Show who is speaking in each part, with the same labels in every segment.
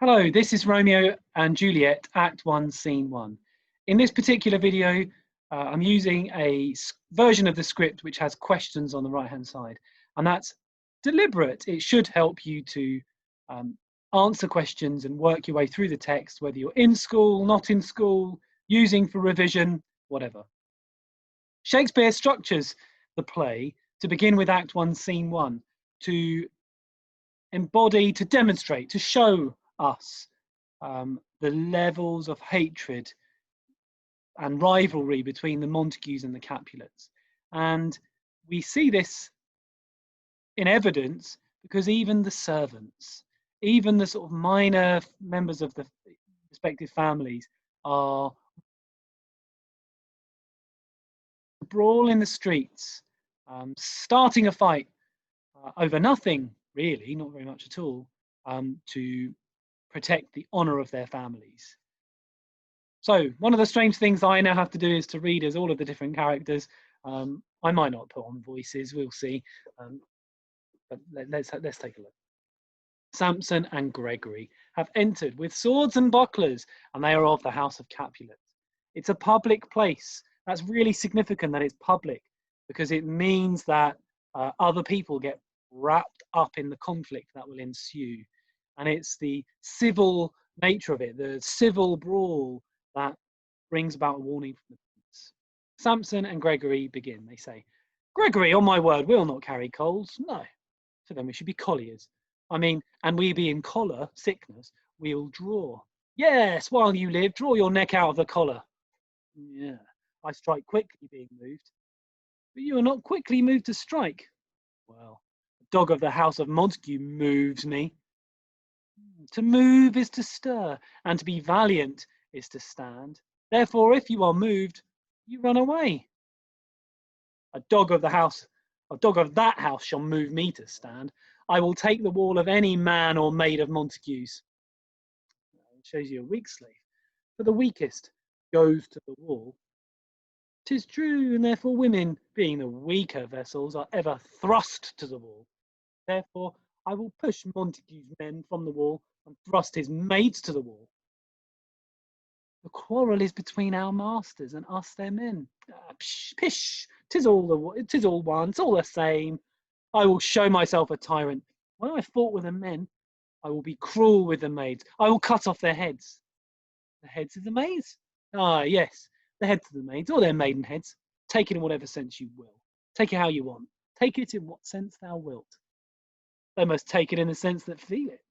Speaker 1: Hello, this is Romeo and Juliet, Act 1, Scene 1. In this particular video, I'm using a version of the script which has questions on the right-hand side, and that's deliberate. It should help you to answer questions and work your way through the text, whether you're in school, not in school, using for revision, whatever. Shakespeare structures the play to begin with Act 1, Scene 1, to embody, to demonstrate, to show us the levels of hatred and rivalry between the Montagues and the Capulets. And we see this in evidence because even the servants, even the sort of minor members of the respective families are brawl in the streets, starting a fight over nothing, really, not very much at all, to protect the honour of their families. So one of the strange things I now have to do is to read as all of the different characters. I might not put on voices, we'll see. But let's take a look. Samson and Gregory have entered with swords and bucklers, and they are of the house of Capulet. It's a public place. That's really significant that it's public, because it means that other people get wrapped up in the conflict that will ensue. And it's the civil nature of it, the civil brawl, that brings about a warning from the prince. Samson and Gregory begin. They say, "Gregory, on my word, we'll not carry coals." No, so then we should be colliers. I mean, and we being collar, sickness, we'll draw. Yes, while you live, draw your neck out of the collar. Yeah, I strike quickly being moved. But you are not quickly moved to strike. Well, the dog of the house of Montague moves me. To move is to stir, and to be valiant is to stand. Therefore, if you are moved, you run away. A dog of that house shall move me to stand. I will take the wall of any man or maid of Montague's. It shows you a weak slave. For the weakest goes to the wall. 'Tis true, and therefore women, being the weaker vessels, are ever thrust to the wall. Therefore, I will push Montague's men from the wall and thrust his maids to the wall. The quarrel is between our masters and us their men. Psh, pish, 'tis all one, 'tis all the same. I will show myself a tyrant. When I fought with the men, I will be cruel with the maids. I will cut off their heads. The heads of the maids? Ah, yes, the heads of the maids, or their maiden heads. Take it in whatever sense you will. Take it how you want. Take it in what sense thou wilt. They must take it in the sense that feel it.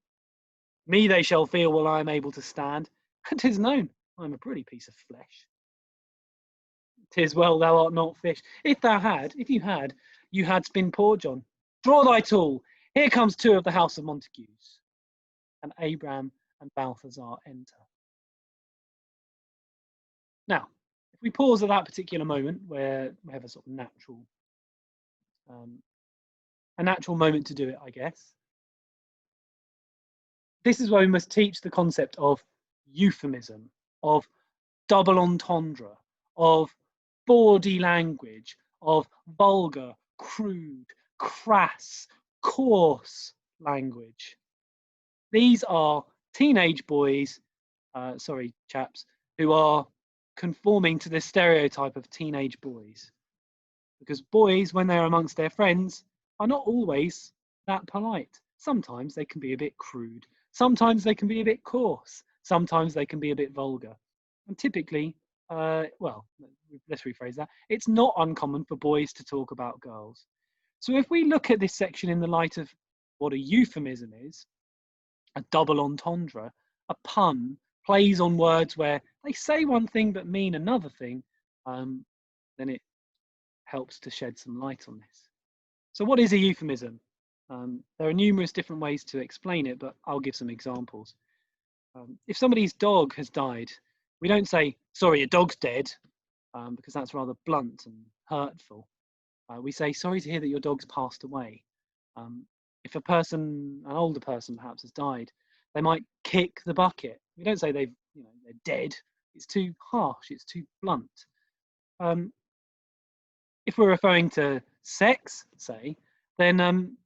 Speaker 1: Me they shall feel while I am able to stand. 'Tis known I am a pretty piece of flesh. 'Tis well thou art not fish. If you hadst been poor John. Draw thy tool. Here comes two of the house of Montagues. And Abraham and Balthazar enter. Now, if we pause at that particular moment where we have a sort of natural moment to do it, I guess. This is where we must teach the concept of euphemism, of double entendre, of bawdy language, of vulgar, crude, crass, coarse language. These are teenage boys, chaps, who are conforming to the stereotype of teenage boys. Because boys, when they're amongst their friends, are not always that polite. Sometimes they can be a bit crude. Sometimes they can be a bit coarse. Sometimes they can be a bit vulgar. And typically, well, let's rephrase that. It's not uncommon for boys to talk about girls. So if we look at this section in the light of what a euphemism is, a double entendre, a pun, plays on words where they say one thing but mean another thing, then it helps to shed some light on this. So what is a euphemism? There are numerous different ways to explain it, but I'll give some examples. If somebody's dog has died, we don't say, "Sorry, your dog's dead," because that's rather blunt and hurtful. We say, "Sorry to hear that your dog's passed away." If an older person perhaps has died, they might kick the bucket. We don't say they're dead. It's too harsh, it's too blunt. If we're referring to sex, say, then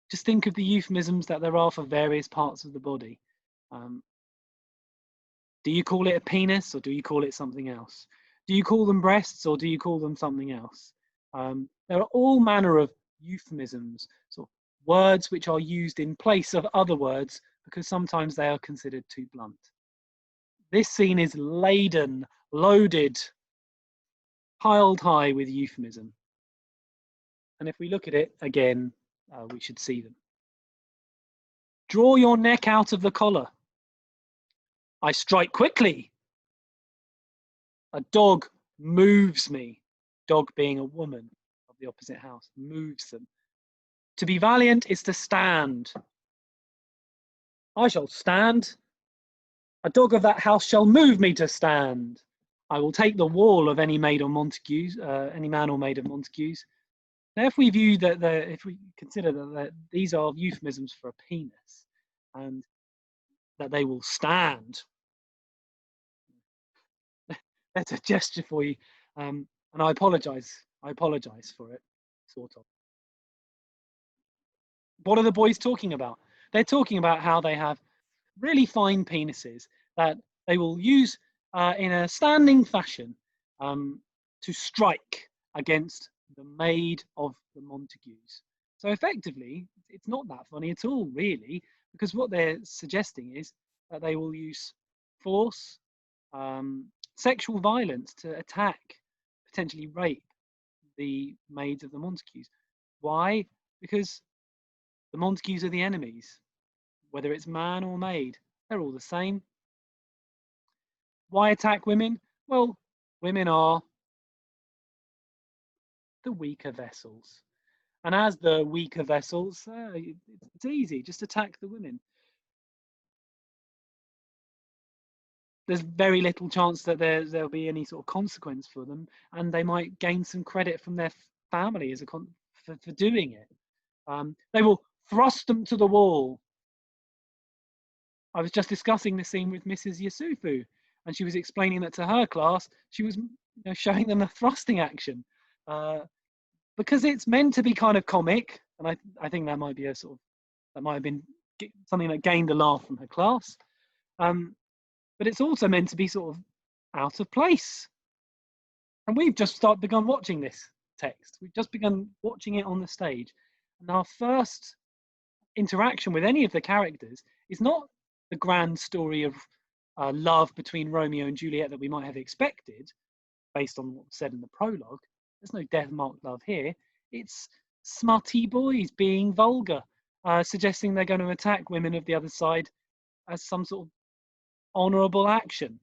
Speaker 1: just think of the euphemisms that there are for various parts of the body. Do you call it a penis or do you call it something else? Do you call them breasts or do you call them something else? There are all manner of euphemisms, sort of words which are used in place of other words because sometimes they are considered too blunt. This scene is laden, loaded, piled high with euphemism. And if we look at it again, we should see them. Draw your neck out of the collar. I strike quickly. A dog moves me. Dog being a woman of the opposite house, moves them. To be valiant is to stand. I shall stand. A dog of that house shall move me to stand. I will take the wall of any maid or Montagues, any man or maid of Montagues. Now, if we view that, if we consider that these are euphemisms for a penis, and that they will stand, that's a gesture for you, and I apologise. I apologise for it, sort of. What are the boys talking about? They're talking about how they have really fine penises that they will use in a standing fashion to strike against the maid of the Montagues. So effectively, it's not that funny at all, really, because what they're suggesting is that they will use force, sexual violence to attack, potentially rape the maids of the Montagues. Why? Because the Montagues are the enemies. Whether it's man or maid, they're all the same. Why attack women? Well, women are the weaker vessels. And as the weaker vessels, it's easy, just attack the women. There's very little chance that there'll be any sort of consequence for them, and they might gain some credit from their family as for doing it. They will thrust them to the wall. I was just discussing this scene with Mrs. Yusufu, and she was explaining that to her class. She was showing them a thrusting action because it's meant to be kind of comic, and I think that might be that might have been something that gained a laugh from her class. But it's also meant to be sort of out of place. And we've just begun watching this text. We've just begun watching it on the stage, and our first interaction with any of the characters is not the grand story of love between Romeo and Juliet that we might have expected based on what was said in the prologue. There's no death-marked love here. It's smutty boys being vulgar, suggesting they're going to attack women of the other side as some sort of honourable action.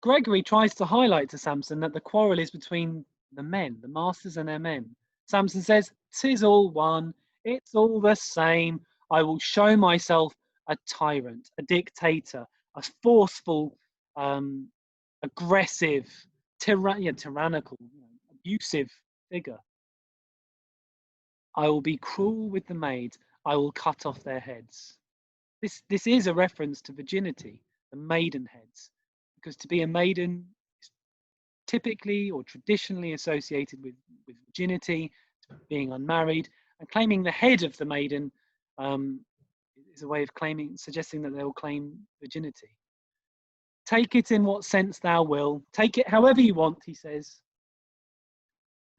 Speaker 1: Gregory tries to highlight to Samson that the quarrel is between the men, the masters and their men. Samson says, "'Tis all one, it's all the same. I will show myself a tyrant, a dictator, a forceful, aggressive, tyrannical, abusive figure. I will be cruel with the maids. I will cut off their heads." This is a reference to virginity, the maiden heads, because to be a maiden is typically or traditionally associated with virginity, being unmarried, and claiming the head of the maiden is a way of suggesting that they will claim virginity. Take it in what sense thou will, take it however you want, he says.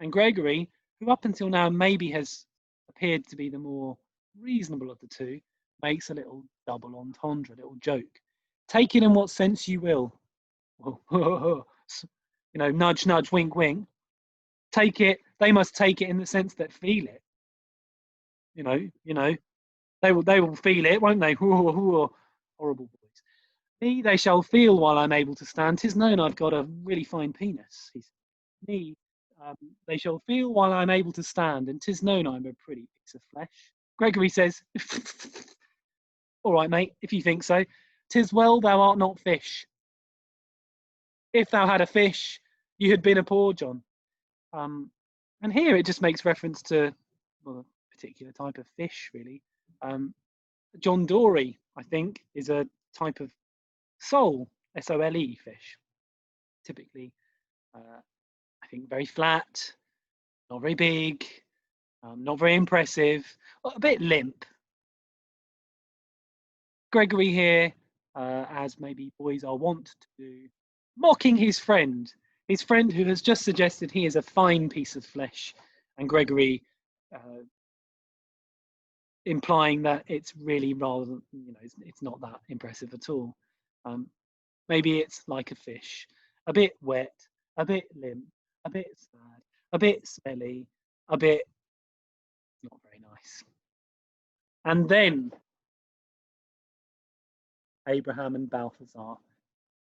Speaker 1: And Gregory, who up until now maybe has appeared to be the more reasonable of the two, makes a little double entendre, a little joke. Take it in what sense you will. Nudge, nudge, wink, wink. Take it. They must take it in the sense that feel it. They will feel it, won't they? Horrible boys. Me, they shall feel while I'm able to stand. 'Tis known I've got a really fine penis. Me, they shall feel while I'm able to stand, and 'tis known I'm a pretty piece of flesh. Gregory says, "All right, mate, if you think so. 'Tis well thou art not fish. If thou had a fish, you had been a poor John." And here it just makes reference to a particular type of fish, really. John Dory, I think, is a type of sole, S-O-L-E fish. Typically, I think very flat, not very big, Not very impressive, a bit limp. Gregory here, as maybe boys are wont to do, mocking his friend who has just suggested he is a fine piece of flesh, and Gregory implying that it's really rather, it's not that impressive at all. Maybe it's like a fish, a bit wet, a bit limp, a bit sad, a bit smelly, a bit not very nice. And then Abraham and Balthazar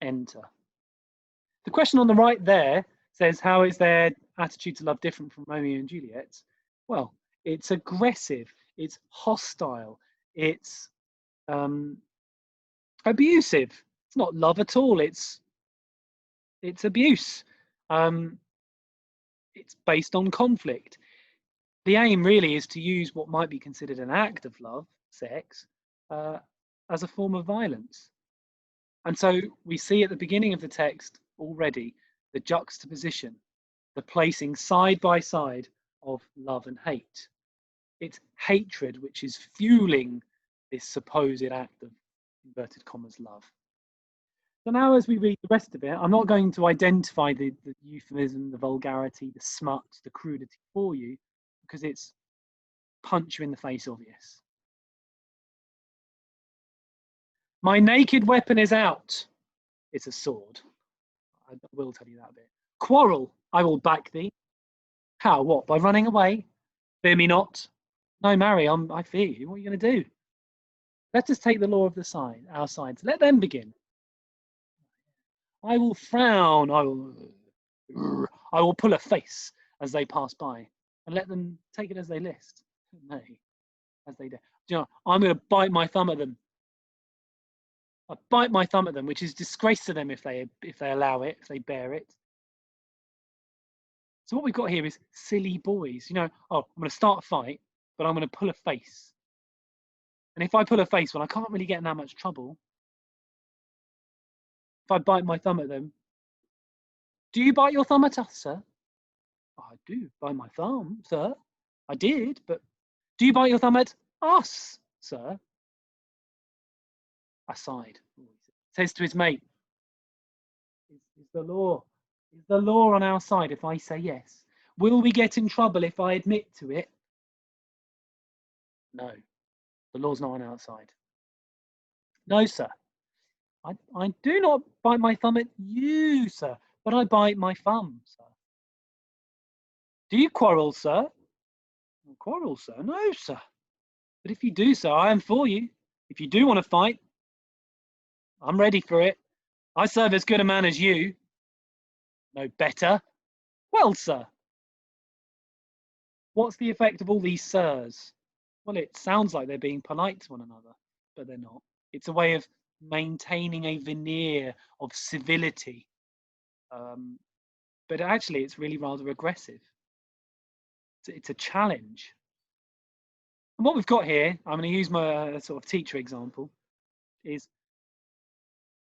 Speaker 1: enter. The question on the right there says, how is their attitude to love different from Romeo and Juliet? Well, it's aggressive, it's hostile, it's abusive. It's not love at all, it's abuse. It's based on conflict. The aim really is to use what might be considered an act of love, sex, as a form of violence. And so we see at the beginning of the text already the juxtaposition, the placing side by side of love and hate. It's hatred which is fueling this supposed act of inverted commas love. So now as we read the rest of it, I'm not going to identify the euphemism, the vulgarity, the smut, the crudity for you, because it's punch you in the face obvious. My naked weapon is out. It's a sword. I will tell you that bit. Quarrel, I will back thee. How, what, by running away? Fear me not. No, marry, I fear you. What are you going to do? Let us take the law of our sides. Let them begin. I will frown. I will pull a face as they pass by, and let them take it as they list. Nay, as they do. I'm going to bite my thumb at them. I bite my thumb at them, which is disgrace to them if they allow it, if they bear it. So what we've got here is silly boys. I'm going to start a fight, but I'm going to pull a face. And if I pull a face, well, I can't really get in that much trouble. If I bite my thumb at them, do you bite your thumb at us, sir? I do bite my thumb, sir. I did, but do you bite your thumb at us, sir? Aside, says to his mate, is the law on our side if I say yes? Will we get in trouble if I admit to it? No, the law's not on our side. No, sir. I do not bite my thumb at you, sir, but I bite my thumb, sir. Do you quarrel, sir? Quarrel, sir? No, sir. But if you do, sir, I am for you. If you do want to fight, I'm ready for it. I serve as good a man as you. No better. Well, sir. What's the effect of all these sirs? Well, it sounds like they're being polite to one another, but they're not. It's a way of maintaining a veneer of civility. But actually, it's really rather aggressive. It's a challenge. And what we've got here, I'm going to use my sort of teacher example, is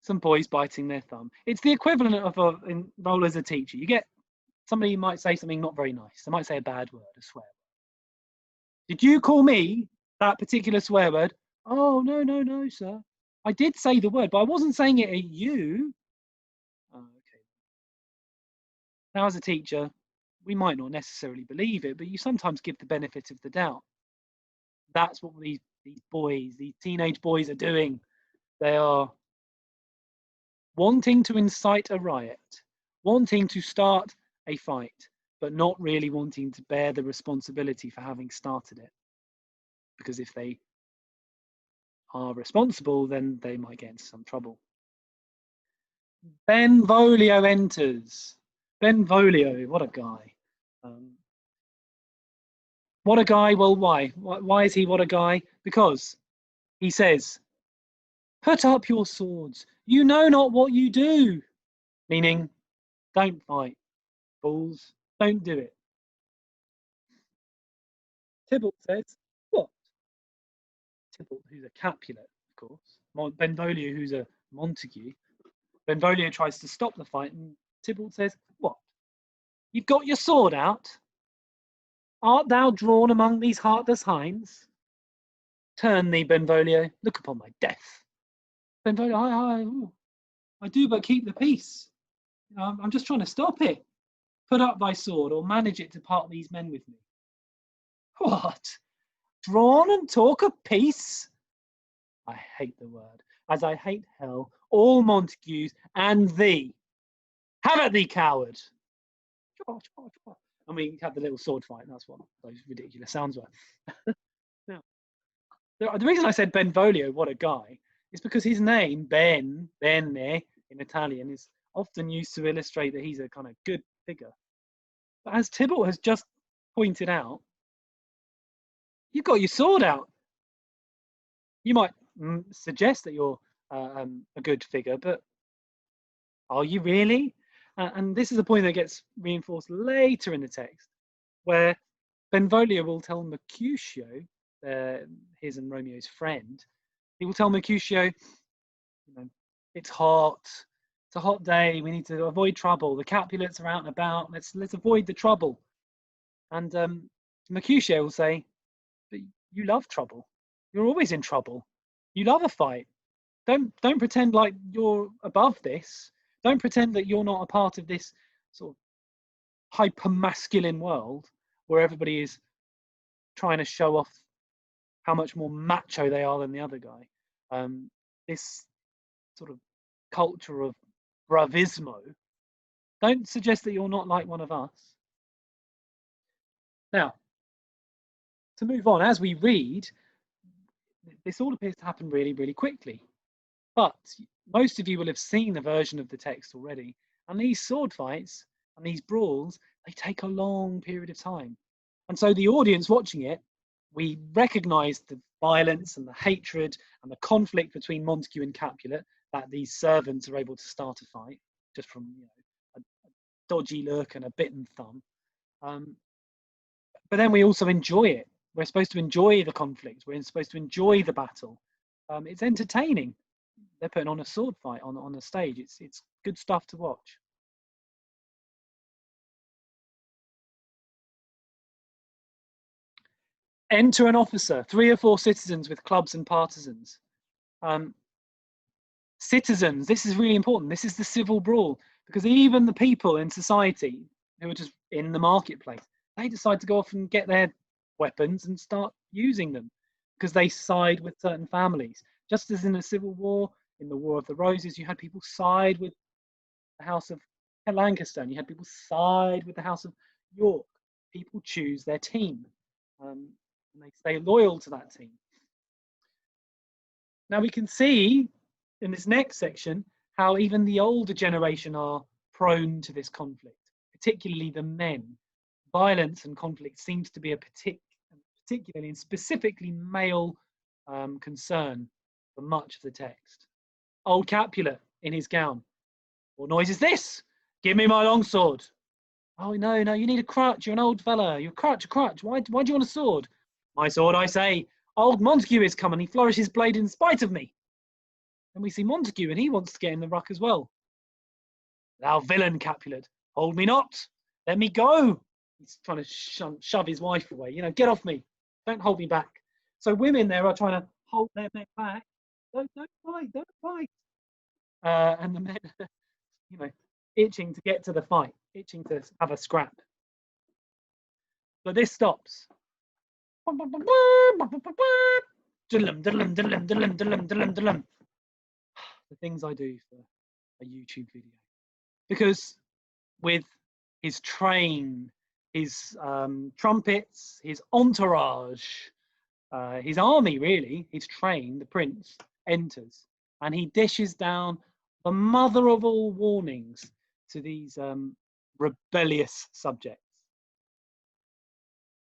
Speaker 1: some boys biting their thumb. It's the equivalent of a role as a teacher. You get somebody might say something not very nice. They might say a bad word, a swear word. Did you call me that particular swear word? Oh, no, sir. I did say the word, but I wasn't saying it at you. Oh, okay. Now, as a teacher, we might not necessarily believe it, but you sometimes give the benefit of the doubt. That's what these boys, these teenage boys are doing. They are wanting to incite a riot, wanting to start a fight, but not really wanting to bear the responsibility for having started it. Because if they are responsible, then they might get into some trouble. Benvolio enters. Benvolio, what a guy. What a guy, well, why? Why is he what a guy? Because he says, put up your swords, you know not what you do. Meaning, don't fight, fools, don't do it. Tybalt says, what? Tybalt, who's a Capulet, of course. Benvolio, who's a Montague. Benvolio tries to stop the fight, and Tybalt says, what? You've got your sword out? Art thou drawn among these heartless hinds? Turn thee, Benvolio, look upon my death. Benvolio, I do but keep the peace. I'm just trying to stop it. Put up thy sword, or manage it to part these men with me. What? Drawn and talk of peace? I hate the word, as I hate hell, all Montagues, and thee. Have at thee, coward! And we had the little sword fight, and that's what those ridiculous sounds were. Now, the reason I said Benvolio, what a guy, is because his name, Bene, in Italian, is often used to illustrate that he's a kind of good figure. But as Tybalt has just pointed out, you've got your sword out. You might suggest that you're a good figure, but are you really? And this is a point that gets reinforced later in the text, where Benvolio will tell Mercutio, his and Romeo's friend, he will tell Mercutio, it's hot, it's a hot day, we need to avoid trouble. The Capulets are out and about, let's avoid the trouble. And Mercutio will say, but you love trouble. You're always in trouble. You love a fight. Don't pretend like you're above this. Don't pretend that you're not a part of this sort of hyper-masculine world where everybody is trying to show off how much more macho they are than the other guy. This sort of culture of bravismo. Don't suggest that you're not like one of us. Now, to move on, as we read, this all appears to happen really, really quickly. But most of you will have seen a version of the text already. And these sword fights and these brawls, they take a long period of time. And so the audience watching it, we recognize the violence and the hatred and the conflict between Montague and Capulet, that these servants are able to start a fight just from a dodgy look and a bitten thumb. But then we also enjoy it. We're supposed to enjoy the conflict. We're supposed to enjoy the battle. It's entertaining. They're putting on a sword fight on a stage. It's good stuff to watch. Enter an officer, 3 or 4 citizens with clubs and partisans. Citizens, this is really important. This is the civil brawl, because even the people in society who are just in the marketplace, they decide to go off and get their weapons and start using them because they side with certain families. Just as in a civil war, in the War of the Roses, you had people side with the House of Lancaster, and you had people side with the House of York. People choose their team, and they stay loyal to that team. Now we can see in this next section how even the older generation are prone to this conflict, particularly the men. Violence and conflict seems to be a particularly and specifically male concern for much of the text. Old Capulet in his gown. What noise is this? Give me my longsword. Oh, no, you need a crutch. You're an old fella. You're a crutch. Why do you want a sword? My sword, I say. Old Montague is come and he flourishes his blade in spite of me. And we see Montague, and he wants to get in the ruck as well. Thou villain, Capulet, hold me not. Let me go. He's trying to shove his wife away. Get off me. Don't hold me back. So women there are trying to hold their men back. Don't fight. And the men, itching to get to the fight, itching to have a scrap. But this stops. The things I do for a YouTube video. Because with his train, his trumpets, his entourage, his army really, his train, the prince, enters and he dishes down the mother of all warnings to these rebellious subjects.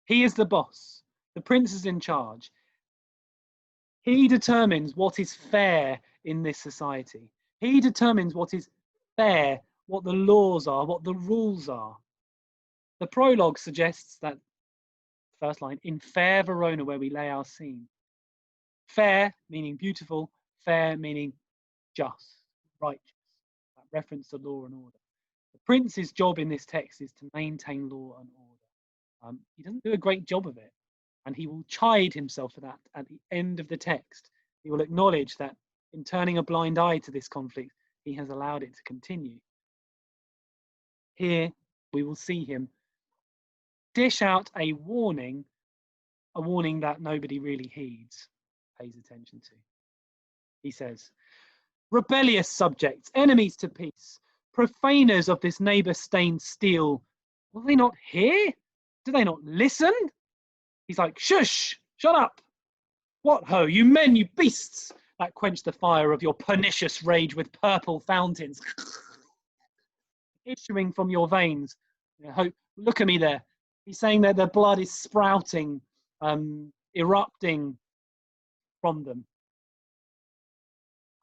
Speaker 1: He is the boss. The prince is in charge. He determines what is fair in this society. He determines what is fair, what the laws are, what the rules are. The prologue suggests that, first line, in fair Verona where we lay our scene. Fair meaning beautiful, fair meaning just, righteous. That reference to law and order. The prince's job in this text is to maintain law and order. He doesn't do a great job of it, and he will chide himself for that at the end of the text. He will acknowledge that in turning a blind eye to this conflict, he has allowed it to continue. Here, we will see him dish out a warning that nobody really heeds, pays attention to. He says, "Rebellious subjects, enemies to peace, profaners of this neighbour-stained steel, will they not hear? Do they not listen?" He's like, "Shush, shut up. What ho, you men, you beasts, that quench the fire of your pernicious rage with purple fountains issuing from your veins." Look at me there. He's saying that the blood is sprouting, erupting from them.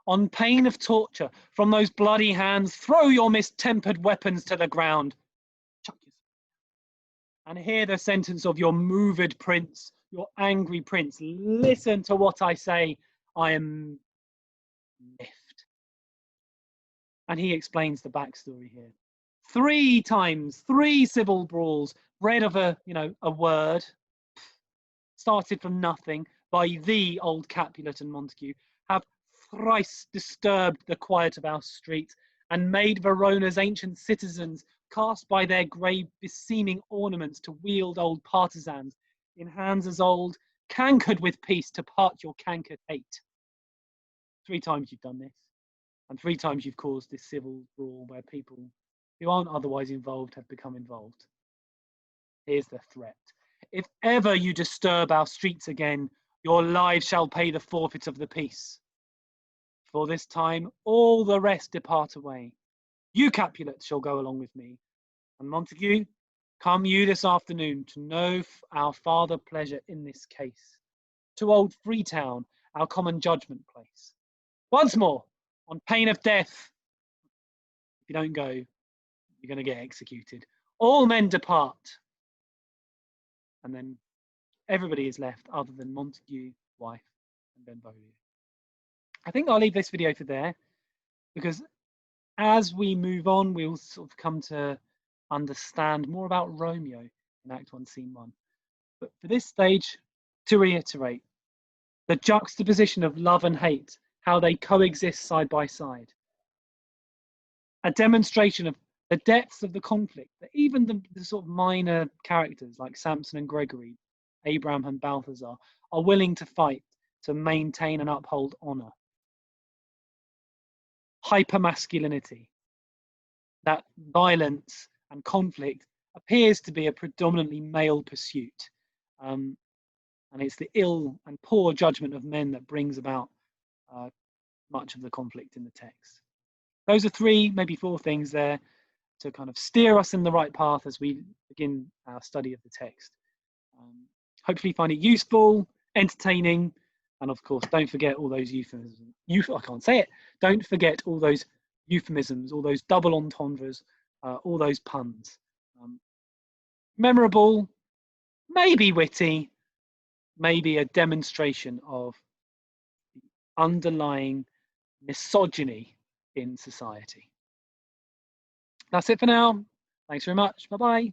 Speaker 1: "On pain of torture, from those bloody hands, throw your mistempered weapons to the ground." And hear the sentence of your moved prince, your angry prince. "Listen to what I say. I am miffed." And he explains the backstory here. 3 times, 3 civil brawls, bred of a word, started from nothing by the old Capulet and Montague, have thrice disturbed the quiet of our streets, and made Verona's ancient citizens cast by their grey beseeming ornaments to wield old partisans in hands as old, cankered with peace to part your cankered hate. 3 times you've done this, and 3 times you've caused this civil brawl where people who aren't otherwise involved have become involved. Here's the threat. "If ever you disturb our streets again, your lives shall pay the forfeit of the peace. For this time all the rest depart away. You, Capulet, shall go along with me. And Montague, come you this afternoon to know our farther pleasure in this case. To old Freetown, our common judgment place. Once more, on pain of death. If you don't go, you're going to get executed. All men depart." And then everybody is left other than Montague, wife, and Benvolio. I think I'll leave this video for there, because as we move on, we'll sort of come to understand more about Romeo in Act 1, Scene 1. But for this stage, to reiterate, the juxtaposition of love and hate, how they coexist side by side. A demonstration of the depths of the conflict that even the sort of minor characters like Samson and Gregory, Abraham and Balthazar, are willing to fight to maintain and uphold honor. Hyper-masculinity, that violence and conflict appears to be a predominantly male pursuit. And it's the ill and poor judgment of men that brings about much of the conflict in the text. Those are 3, maybe 4 things there to kind of steer us in the right path as we begin our study of the text. Hopefully find it useful, entertaining, and of course, don't forget all those euphemisms. I can't say it. Don't forget all those euphemisms, all those double entendres, all those puns. Memorable, maybe witty, maybe a demonstration of the underlying misogyny in society. That's it for now. Thanks very much. Bye-bye.